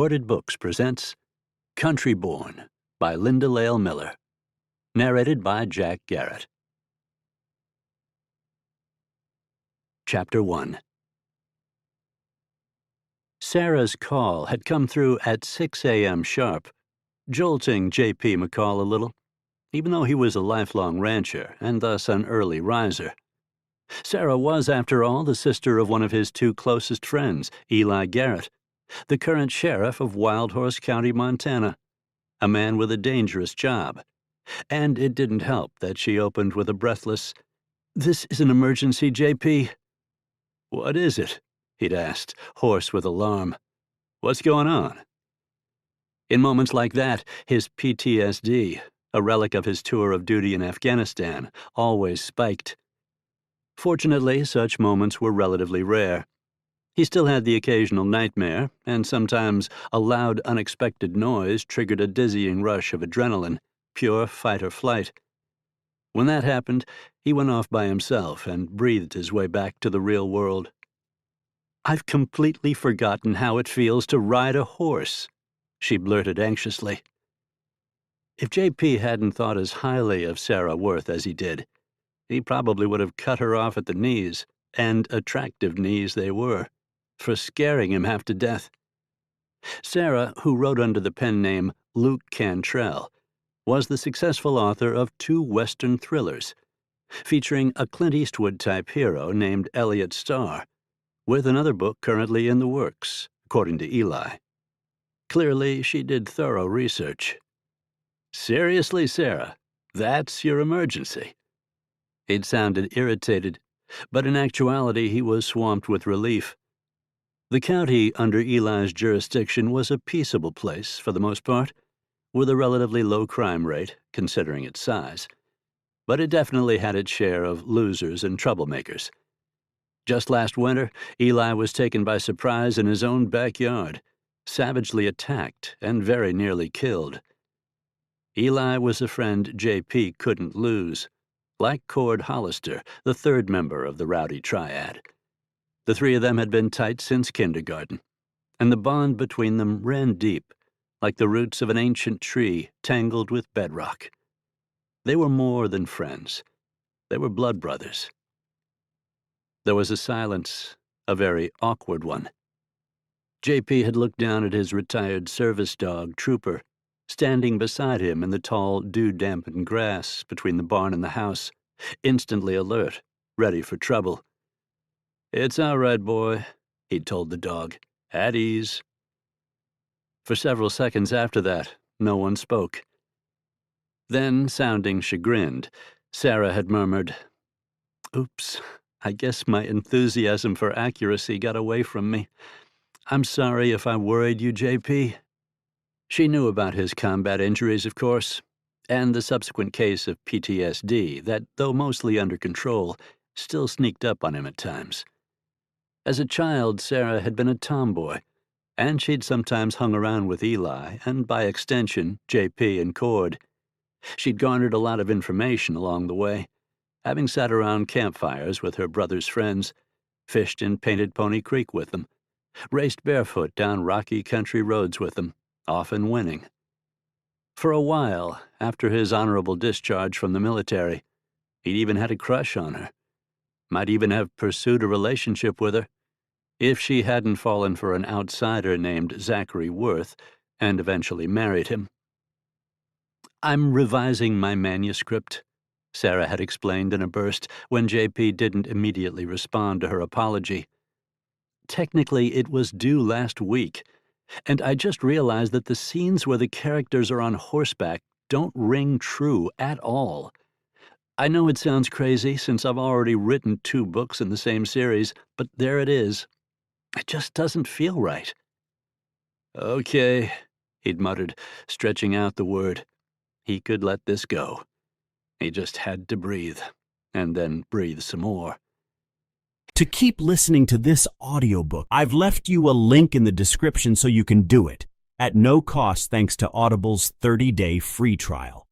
Books presents Country Born by Linda Lael Miller, narrated by Jack Garrett. Chapter 1. Sarah's call had come through at 6 a.m. sharp, jolting J.P. McCall a little, even though he was a lifelong rancher and thus an early riser. Sarah was, after all, the sister of one of his two closest friends, Eli Garrett, the current sheriff of Wild Horse County, Montana, a man with a dangerous job. And it didn't help that she opened with a breathless, "This is an emergency, J.P." "What is it?" he'd asked, hoarse with alarm. "What's going on?" In moments like that, his PTSD, a relic of his tour of duty in Afghanistan, always spiked. Fortunately, such moments were relatively rare. He still had the occasional nightmare, and sometimes a loud, unexpected noise triggered a dizzying rush of adrenaline, pure fight or flight. When that happened, he went off by himself and breathed his way back to the real world. "I've completely forgotten how it feels to ride a horse," she blurted anxiously. If J.P. hadn't thought as highly of Sarah Worth as he did, he probably would have cut her off at the knees, and attractive knees they were, for scaring him half to death. Sarah, who wrote under the pen name Luke Cantrell, was the successful author of two Western thrillers, featuring a Clint Eastwood-type hero named Elliot Starr, with another book currently in the works, according to Eli. Clearly, she did thorough research. "Seriously, Sarah, that's your emergency?" He'd sounded irritated, but in actuality he was swamped with relief. The county under Eli's jurisdiction was a peaceable place, for the most part, with a relatively low crime rate, considering its size. But it definitely had its share of losers and troublemakers. Just last winter, Eli was taken by surprise in his own backyard, savagely attacked and very nearly killed. Eli was a friend J.P. couldn't lose, like Cord Hollister, the third member of the rowdy triad. The three of them had been tight since kindergarten, and the bond between them ran deep, like the roots of an ancient tree tangled with bedrock. They were more than friends. They were blood brothers. There was a silence, a very awkward one. J.P. had looked down at his retired service dog, Trooper, standing beside him in the tall, dew-dampened grass between the barn and the house, instantly alert, ready for trouble. "It's all right, boy," he'd told the dog. "At ease." For several seconds after that, no one spoke. Then, sounding chagrined, Sarah had murmured, "Oops, I guess my enthusiasm for accuracy got away from me. I'm sorry if I worried you, J.P." She knew about his combat injuries, of course, and the subsequent case of PTSD that, though mostly under control, still sneaked up on him at times. As a child, Sarah had been a tomboy, and she'd sometimes hung around with Eli, and by extension, J.P. and Cord. She'd garnered a lot of information along the way, having sat around campfires with her brother's friends, fished in Painted Pony Creek with them, raced barefoot down rocky country roads with them, often winning. For a while, after his honorable discharge from the military, he'd even had a crush on her. Might even have pursued a relationship with her, if she hadn't fallen for an outsider named Zachary Worth and eventually married him. "I'm revising my manuscript," Sarah had explained in a burst when J.P. didn't immediately respond to her apology. "Technically, it was due last week, and I just realized that the scenes where the characters are on horseback don't ring true at all. I know it sounds crazy since I've already written 2 books in the same series, but there it is. It just doesn't feel right." "Okay," he'd muttered, stretching out the word. He could let this go. He just had to breathe, and then breathe some more. To keep listening to this audiobook, I've left you a link in the description so you can do it, at no cost thanks to Audible's 30-day free trial.